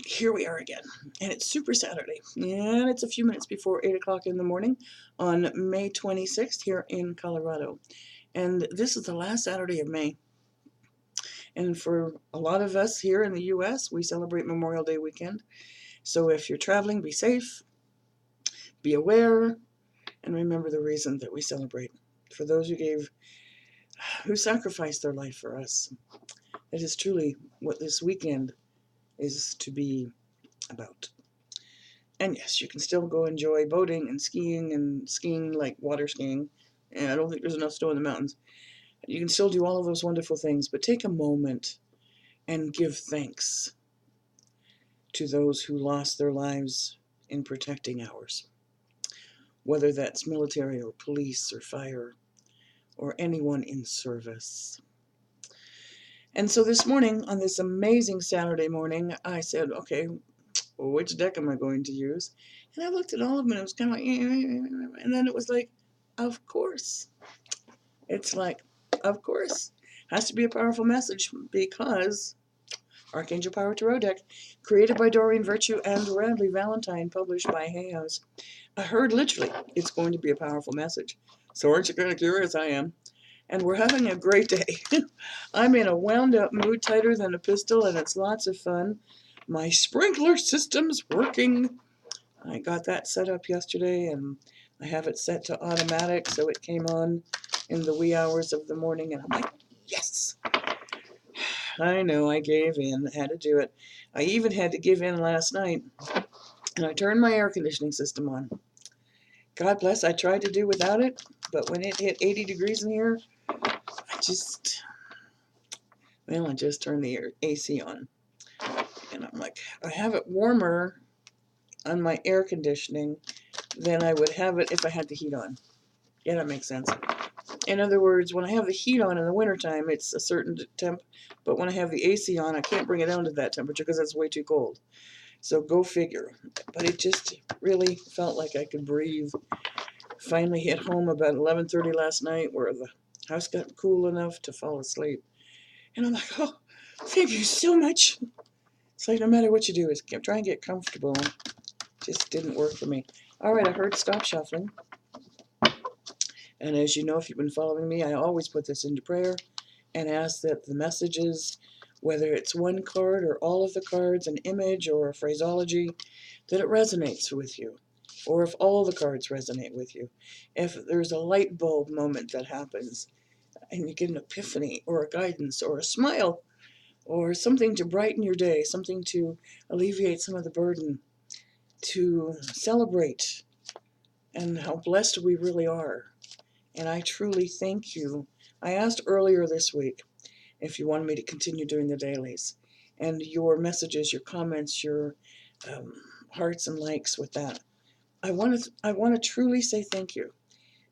Here we are again, and it's Super Saturday, and it's a few minutes before 8 o'clock in the morning on May 26th here in Colorado. And this is the last Saturday of May. And for a lot of us here in the U.S., we celebrate Memorial Day weekend. So if you're traveling, be safe, be aware, and remember the reason that we celebrate. For those who sacrificed their life for us. That is truly what this weekend is to be about. And yes, you can still go enjoy boating and skiing like water skiing. And I don't think there's enough snow in the mountains. You can still do all of those wonderful things, but take a moment and give thanks to those who lost their lives in protecting ours, whether that's military or police or fire or anyone in service. And so this morning, on this amazing Saturday morning, I said, okay, well, which deck am I going to use? And I looked at all of them and it was kind of like, and then it was like, of course. It's like, of course. Has to be a powerful message because Archangel Power Tarot deck, created by Doreen Virtue and Radley Valentine, published by Hay House. I heard literally it's going to be a powerful message. So aren't you kind of curious? I am. And we're having a great day. I'm in a wound up mood, tighter than a pistol, and it's lots of fun. My sprinkler system's working. I got that set up yesterday, and I have it set to automatic, so it came on in the wee hours of the morning, and I'm like, yes! I know, I gave in, I had to do it. I even had to give in last night, and I turned my air conditioning system on. God bless, I tried to do without it, but when it hit 80 degrees in here, I just turned the AC on. And I'm like, I have it warmer on my air conditioning than I would have it if I had the heat on. Yeah, that makes sense. In other words, when I have the heat on in the wintertime, it's a certain temp, but when I have the AC on, I can't bring it down to that temperature because it's way too cold. So go figure. But it just really felt like I could breathe. Finally hit home about 11:30 last night where the house got cool enough to fall asleep. And I'm like, oh, thank you so much. It's like no matter what you do, is try and get comfortable. Just didn't work for me. All right, I heard stop shuffling. And as you know, if you've been following me, I always put this into prayer and ask that the messages, whether it's one card or all of the cards, an image or a phraseology, that it resonates with you. Or if all the cards resonate with you. If there's a light bulb moment that happens and you get an epiphany or a guidance or a smile or something to brighten your day, something to alleviate some of the burden, to celebrate and how blessed we really are. And I truly thank you. I asked earlier this week if you wanted me to continue doing the dailies. And your messages, your comments, your hearts and likes with that. I want to truly say thank you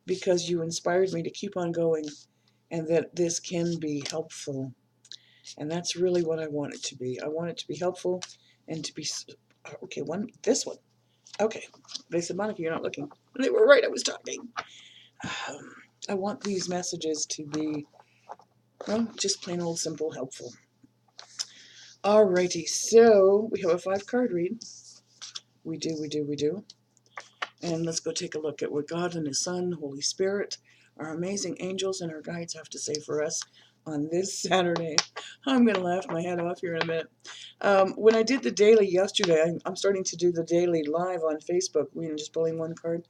because you inspired me to keep on going and that this can be helpful. And that's really what I want it to be. I want it to be helpful and to be, okay, this one. Okay, they said, Monica, you're not looking. And they were right, I was talking. I want these messages to be, well, just plain old simple helpful. Alrighty, so we have a 5-card read. We do. And let's go take a look at what God and His Son, Holy Spirit, our amazing angels and our guides have to say for us on this Saturday. I'm going to laugh my head off here in a minute. When I did the daily yesterday, I'm starting to do the daily live on Facebook. We're just pulling one card.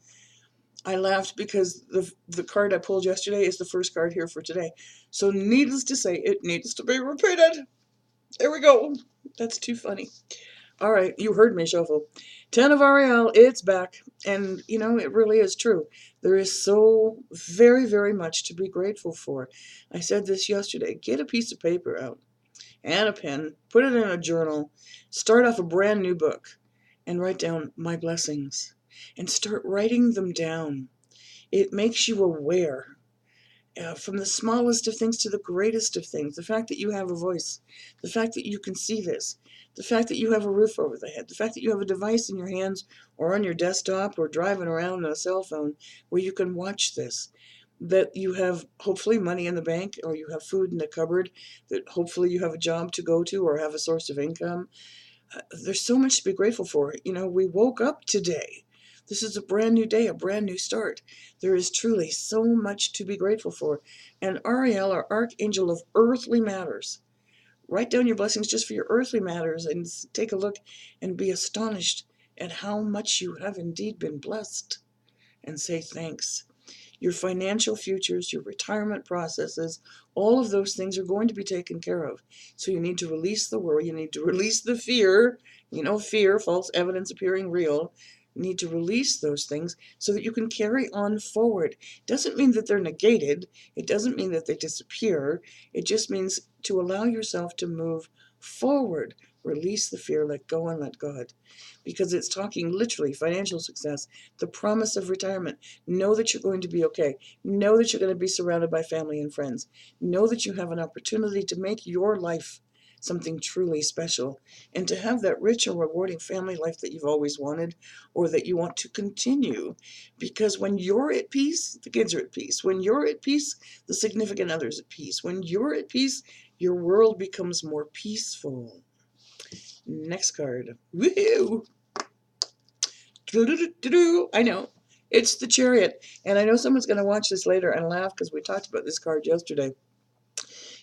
I laughed because the card I pulled yesterday is the first card here for today. So needless to say, it needs to be repeated. There we go. That's too funny. All right, you heard me shuffle. 10 of Ariel, it's back. And, you know, it really is true. There is so very, very much to be grateful for. I said this yesterday. Get a piece of paper out and a pen, put it in a journal, start off a brand new book, and write down my blessings. And start writing them down. It makes you aware. From the smallest of things to the greatest of things. The fact that you have a voice, the fact that you can see this, the fact that you have a roof over the head, the fact that you have a device in your hands or on your desktop or driving around on a cell phone where you can watch this, that you have hopefully money in the bank or you have food in the cupboard, that hopefully you have a job to go to or have a source of income. There's so much to be grateful for. You know, we woke up today. This is a brand new day, a brand new start. There is truly so much to be grateful for. And Ariel, our archangel of earthly matters, write down your blessings just for your earthly matters and take a look and be astonished at how much you have indeed been blessed and say thanks. Your financial futures, your retirement processes, all of those things are going to be taken care of. So you need to release the worry. You need to release the fear. You know, fear, false evidence appearing real. You need to release those things so that you can carry on forward. Doesn't mean that they're negated. It doesn't mean that they disappear. It just means to allow yourself to move forward. Release the fear, let go and let God. Because it's talking literally financial success, the promise of retirement. Know that you're going to be okay. Know that you're going to be surrounded by family and friends. Know that you have an opportunity to make your life something truly special and to have that rich and rewarding family life that you've always wanted or that you want to continue. Because when you're at peace, the kids are at peace. When you're at peace, the significant other's at peace. When you're at peace, your world becomes more peaceful. Next card. Woohoo! I know. It's the Chariot. And I know someone's going to watch this later and laugh because we talked about this card yesterday.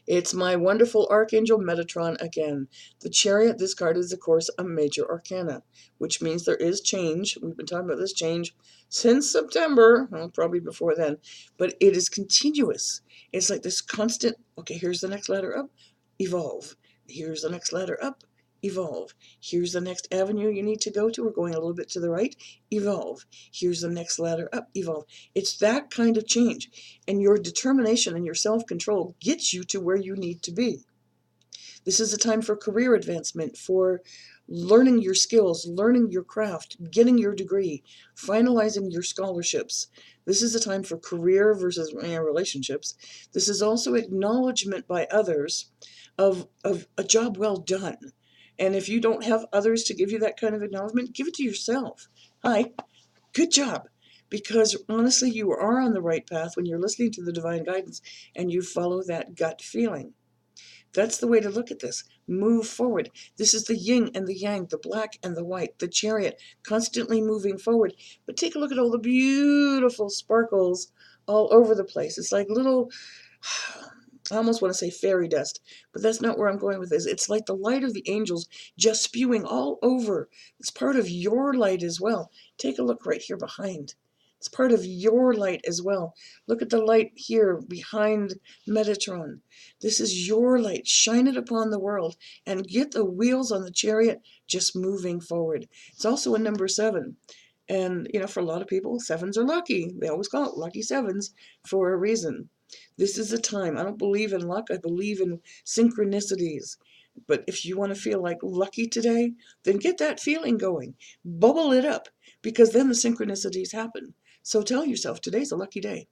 It's my wonderful Archangel Metatron again. The Chariot, this card is, of course, a major arcana, which means there is change. We've been talking about this change since September, well, probably before then, but it is continuous. It's like this constant, okay, here's the next ladder up, evolve. Here's the next ladder up, evolve. Here's the next avenue you need to go to. We're going a little bit to the right, evolve. Here's the next ladder up, evolve. It's that kind of change. And your determination and your self-control gets you to where you need to be. This is a time for career advancement, for learning your skills, learning your craft, getting your degree, finalizing your scholarships. This is a time for career versus relationships. This is also acknowledgement by others of a job well done. And if you don't have others to give you that kind of acknowledgement, give it to yourself. Hi, good job. Because honestly, you are on the right path when you're listening to the divine guidance and you follow that gut feeling. That's the way to look at this. Move forward. This is the yin and the yang, the black and the white, the Chariot, constantly moving forward. But take a look at all the beautiful sparkles all over the place. It's like little, I almost want to say fairy dust, but that's not where I'm going with this. It's like the light of the angels just spewing all over. It's part of your light as well. Take a look right here behind. It's part of your light as well. Look at the light here behind Metatron. This is your light. Shine it upon the world and get the wheels on the Chariot just moving forward. It's also a number 7. And, you know, for a lot of people, 7s are lucky. They always call it lucky 7s for a reason. This is a time. I don't believe in luck. I believe in synchronicities. But if you want to feel like lucky today, then get that feeling going. Bubble it up, because then the synchronicities happen. So tell yourself today's a lucky day.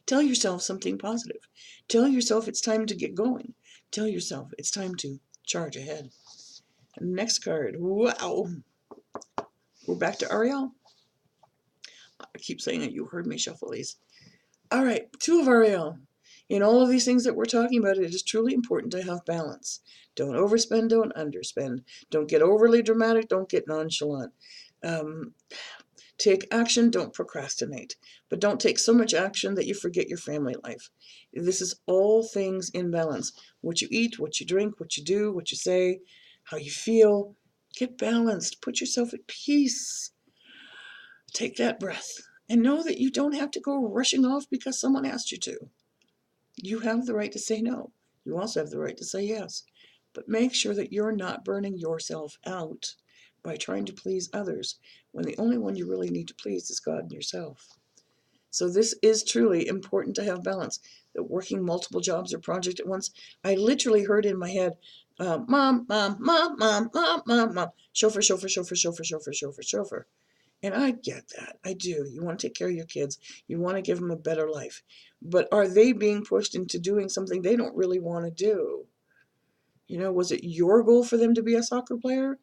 Tell yourself something positive. Tell yourself it's time to get going. Tell yourself it's time to charge ahead. Next card. Wow. We're back to Ariel. I keep saying it. You heard me shuffle these. All right, 2 of Ariel. In all of these things that we're talking about, it is truly important to have balance. Don't overspend, don't underspend. Don't get overly dramatic, don't get nonchalant. Take action, don't procrastinate. But don't take so much action that you forget your family life. This is all things in balance. What you eat, what you drink, what you do, what you say, how you feel. Get balanced. Put yourself at peace. Take that breath. And know that you don't have to go rushing off because someone asked you to. You have the right to say no. You also have the right to say yes. But make sure that you're not burning yourself out by trying to please others when the only one you really need to please is God and yourself. So this is truly important to have balance. That working multiple jobs or projects at once, I literally heard in my head, mom, mom, mom, mom, mom, mom, mom, chauffeur, chauffeur, chauffeur, chauffeur, chauffeur, chauffeur, chauffeur. And I get that. I do. You want to take care of your kids. You want to give them a better life. But are they being pushed into doing something they don't really want to do? You know, was it your goal for them to be a soccer player?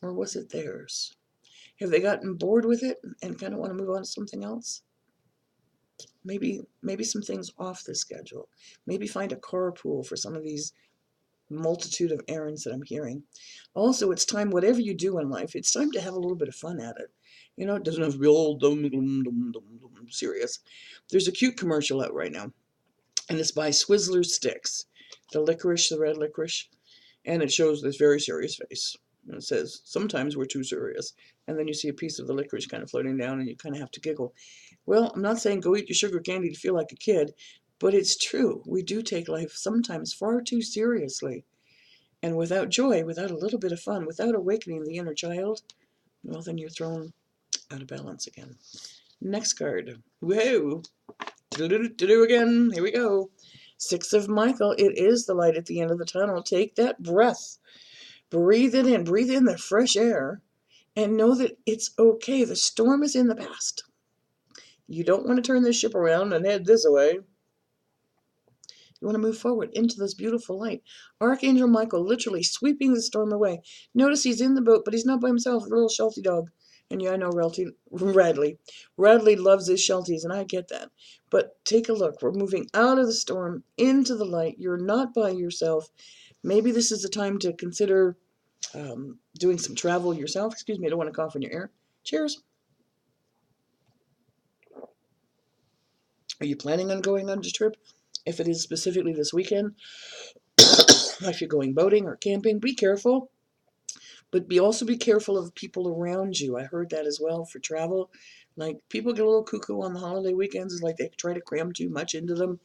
Or was it theirs? Have they gotten bored with it and kind of want to move on to something else? Maybe some things off the schedule. Maybe find a carpool for some of these multitude of errands that I'm hearing. Also, it's time, whatever you do in life, it's time to have a little bit of fun at it. You know, it doesn't have to be all serious. There's a cute commercial out right now, and it's by Swizzler Sticks, the licorice, the red licorice, and it shows this very serious face. And it says, sometimes we're too serious. And then you see a piece of the licorice kind of floating down, and you kind of have to giggle. Well, I'm not saying go eat your sugar candy to feel like a kid, but it's true. We do take life sometimes far too seriously. And without joy, without a little bit of fun, without awakening the inner child, well, then you're thrown out of balance again. Next card. Whoa! Do again. Here we go. Six of Michael. It is the light at the end of the tunnel. Take that breath. Breathe it in. Breathe in the fresh air. And know that it's okay. The storm is in the past. You don't want to turn this ship around and head this way. You want to move forward into this beautiful light. Archangel Michael literally sweeping the storm away. Notice he's in the boat, but he's not by himself. The little Sheltie dog. And yeah, I know Radley. Radley loves his Shelties, and I get that. But take a look. We're moving out of the storm into the light. You're not by yourself. Maybe this is the time to consider doing some travel yourself. Excuse me, I don't want to cough in your ear. Cheers. Are you planning on going on a trip? If it is specifically this weekend, if you're going boating or camping, be careful. But also be careful of people around you. I heard that as well for travel. Like, people get a little cuckoo on the holiday weekends. It's like they try to cram too much into them.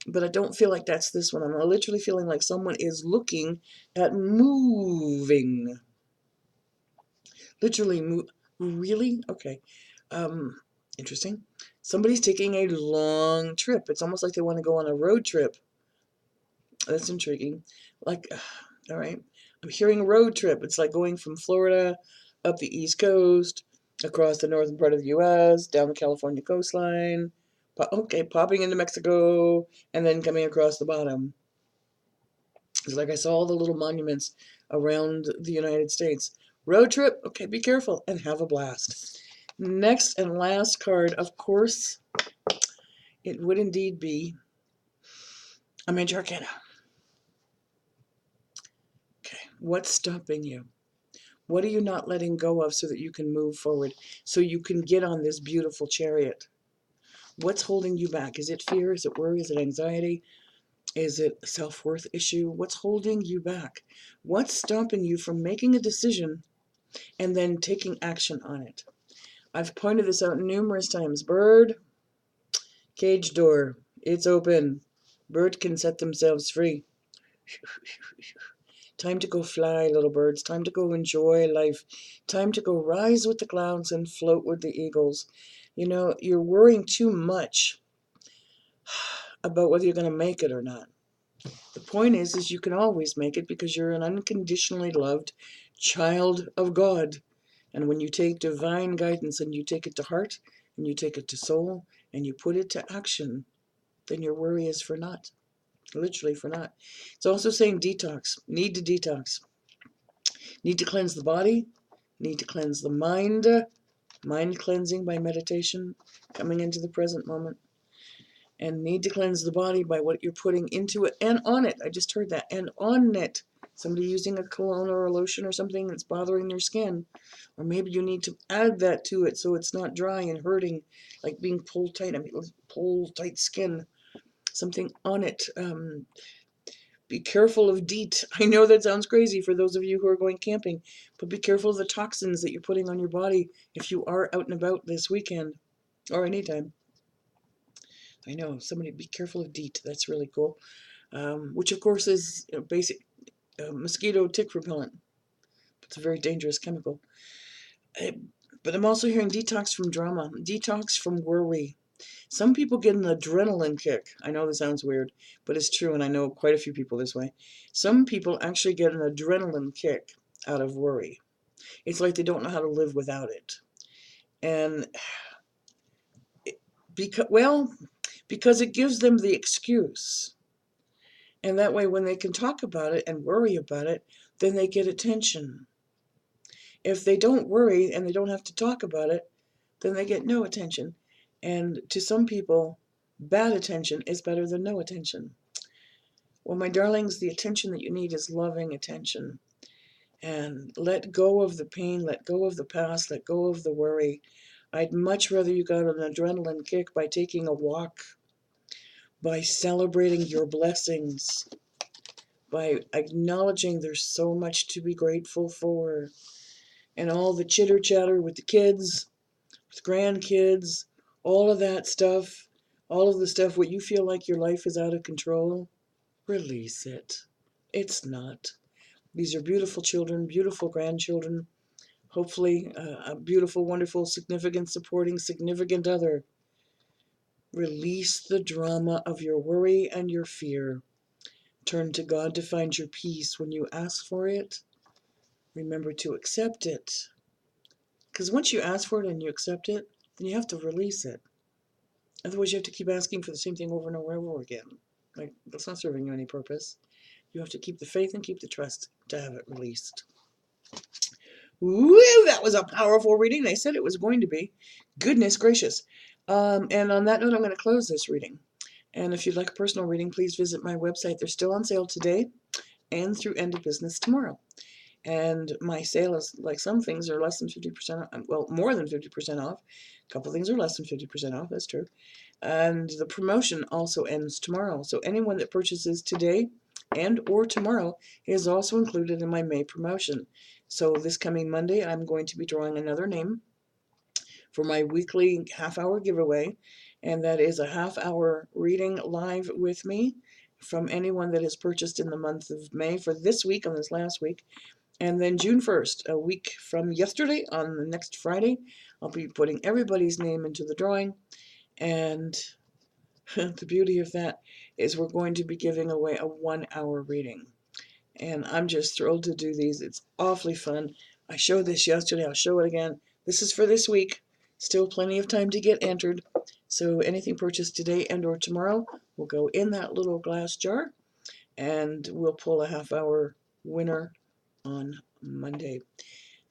But I don't feel like that's this one. I'm literally feeling like someone is looking at moving. Literally really? Okay. Interesting. Somebody's taking a long trip. It's almost like they want to go on a road trip. That's intriguing. Like, all right. I'm hearing road trip. It's like going from Florida up the East Coast, across the northern part of the U.S., down the California coastline, popping into Mexico, and then coming across the bottom. It's like I saw all the little monuments around the United States. Road trip, okay, be careful and have a blast. Next and last card, of course, it would indeed be a Major Arcana. Okay, what's stopping you? What are you not letting go of so that you can move forward, so you can get on this beautiful chariot? What's holding you back? Is it fear? Is it worry? Is it anxiety? Is it a self-worth issue? What's holding you back? What's stopping you from making a decision and then taking action on it? I've pointed this out numerous times. Bird, cage door, it's open. Bird can set themselves free. Time to go fly, little birds. Time to go enjoy life. Time to go rise with the clouds and float with the eagles. You know, you're worrying too much about whether you're going to make it or not. The point is you can always make it because you're an unconditionally loved child of God. And when you take divine guidance and you take it to heart and you take it to soul and you put it to action, then your worry is for naught. Literally for naught. It's also saying detox. Need to detox. Need to cleanse the body. Need to cleanse the mind. Mind cleansing by meditation. Coming into the present moment. And need to cleanse the body by what you're putting into it and on it. I just heard that. And on it. Somebody using a cologne or a lotion or something that's bothering their skin. Or maybe you need to add that to it so it's not dry and hurting, like being pulled tight. I mean, pull tight skin. Something on it. Be careful of DEET. I know that sounds crazy for those of you who are going camping, but be careful of the toxins that you're putting on your body if you are out and about this weekend or anytime. I know, somebody be careful of DEET. That's really cool. Which, of course, is a basic mosquito tick repellent. It's a very dangerous chemical. But I'm also hearing detox from drama, detox from worry. Some people get an adrenaline kick. I know this sounds weird, but it's true, and I know quite a few people this way. Some people actually get an adrenaline kick out of worry. It's like they don't know how to live without it. And because it gives them the excuse. And that way, when they can talk about it and worry about it, then they get attention. If they don't worry and they don't have to talk about it, then they get no attention. And to some people, bad attention is better than no attention. Well, my darlings, the attention that you need is loving attention. And let go of the pain, let go of the past, let go of the worry. I'd much rather you got an adrenaline kick by taking a walk, by celebrating your blessings, by acknowledging there's so much to be grateful for, and all the chitter chatter with the kids, with grandkids, all of that stuff, all of the stuff where you feel like your life is out of control, release it. It's not. These are beautiful children, beautiful grandchildren, hopefully a beautiful, wonderful, significant, supporting, significant other. Release the drama of your worry and your fear. Turn to God to find your peace. When you ask for it, remember to accept it. Because once you ask for it and you accept it, then you have to release it. Otherwise, you have to keep asking for the same thing over and over and over again. Like, that's not serving you any purpose. You have to keep the faith and keep the trust to have it released. Woo, that was a powerful reading. I said it was going to be. Goodness gracious. And on that note, I'm going to close this reading. And if you'd like a personal reading, please visit my website. They're still on sale today and through end of business tomorrow. And my sale is, like, some things are less than 50% off, well, more than 50% off. A couple things are less than 50% off, that's true. And the promotion also ends tomorrow. So anyone that purchases today and or tomorrow is also included in my May promotion. So this coming Monday, I'm going to be drawing another name for my weekly half-hour giveaway, and that is a half-hour reading live with me from anyone that has purchased in the month of May for this week, on this last week. And then June 1st, a week from yesterday, on the next Friday, I'll be putting everybody's name into the drawing. And the beauty of that is we're going to be giving away a 1-hour reading. And I'm just thrilled to do these. It's awfully fun. I showed this yesterday. I'll show it again. This is for this week. Still plenty of time to get entered. So anything purchased today and or tomorrow will go in that little glass jar. And we'll pull a half-hour winner on Monday.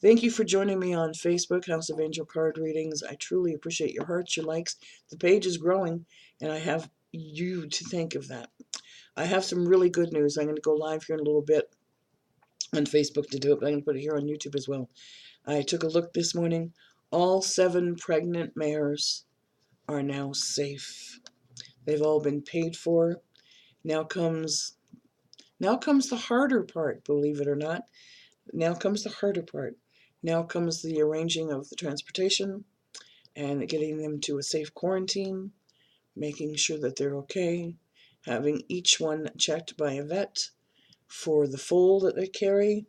Thank you for joining me on Facebook, House of Angel Card Readings. I truly appreciate your hearts, your likes. The page is growing, and I have you to thank of that. I have some really good news. I'm going to go live here in a little bit on Facebook to do it, but I'm going to put it here on YouTube as well. I took a look this morning. All 7 pregnant mares are now safe. They've all been paid for. Now comes the harder part, believe it or not. Now comes the harder part. Now comes the arranging of the transportation and getting them to a safe quarantine, making sure that they're okay, having each one checked by a vet for the foal that they carry,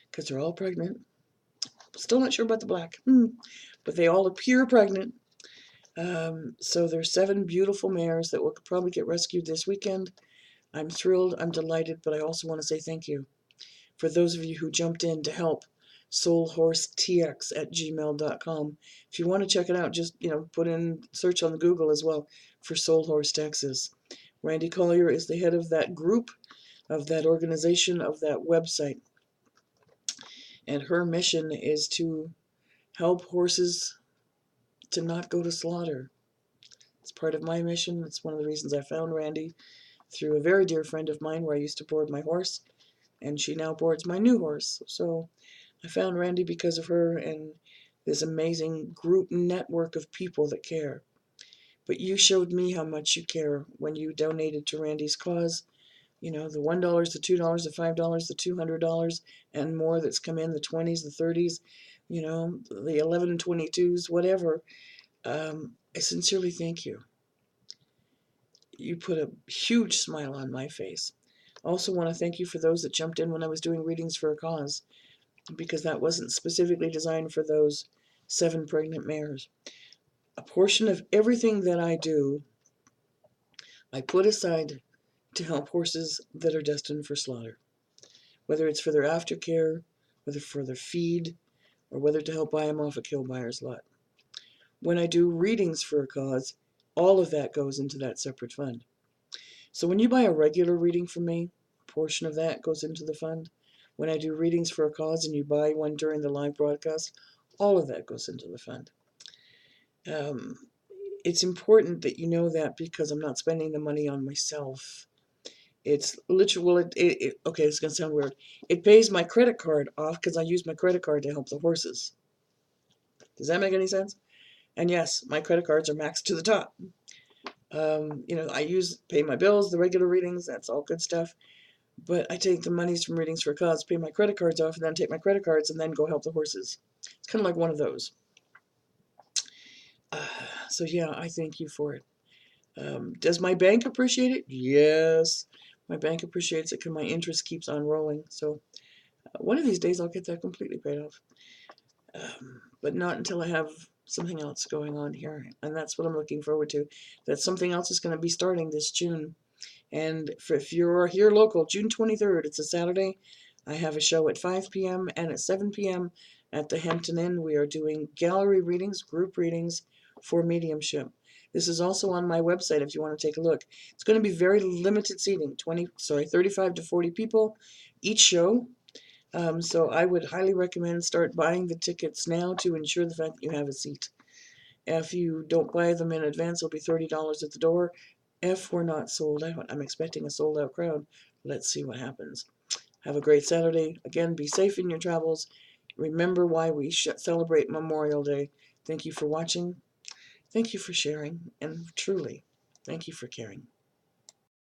because they're all pregnant. Still not sure about the black, but they all appear pregnant. So there's 7 beautiful mares that will probably get rescued this weekend. I'm thrilled, I'm delighted, but I also want to say thank you for those of you who jumped in to help. soulhorsetx@gmail.com. If you want to check it out, just put in search on Google as well for Soul Horse Texas. Randy Collier is the head of that group, of that organization, of that website, and her mission is to help horses to not go to slaughter. It's part of my mission. It's one of the reasons I found Randy, through a very dear friend of mine where I used to board my horse, and she now boards my new horse. So I found Randy because of her and this amazing group network of people that care. But you showed me how much you care when you donated to Randy's cause. The $1, the $2, the $5, the $200, and more that's come in, the 20s, the 30s, the 11 and 22s, whatever. I sincerely thank you. You put a huge smile on my face. I also want to thank you for those that jumped in when I was doing readings for a cause, because that wasn't specifically designed for those 7 pregnant mares. A portion of everything that I do, I put aside to help horses that are destined for slaughter. Whether it's for their aftercare, whether for their feed, or whether to help buy them off a kill buyer's lot. When I do readings for a cause, all of that goes into that separate fund. So when you buy a regular reading from me, a portion of that goes into the fund. When I do readings for a cause and you buy one during the live broadcast, all of that goes into the fund. It's important that you know that, because I'm not spending the money on myself. It's literally, well, okay, it's gonna sound weird. It pays my credit card off because I use my credit card to help the horses. Does that make any sense? And yes, my credit cards are maxed to the top. I pay my bills, the regular readings, that's all good stuff. But I take the monies from Readings for a Cause, pay my credit cards off, and then take my credit cards and then go help the horses. It's kind of like one of those. So yeah, I thank you for it. Does my bank appreciate it? Yes. My bank appreciates it because my interest keeps on rolling. So one of these days I'll get that completely paid off. But not until I have something else going on here. And that's what I'm looking forward to. That something else is going to be starting this June. And if you're here local, June 23rd, it's a Saturday, I have a show at 5 p.m. and at 7 p.m. at the Hampton Inn. We are doing gallery readings, group readings for mediumship. This is also on my website if you want to take a look. It's going to be very limited seating, 35 to 40 people each show. So I would highly recommend start buying the tickets now to ensure the fact that you have a seat. If you don't buy them in advance, it'll be $30 at the door. If we're not sold out, I'm expecting a sold out crowd. Let's see what happens. Have a great Saturday. Again, be safe in your travels. Remember why we celebrate Memorial Day. Thank you for watching. Thank you for sharing. And truly, thank you for caring.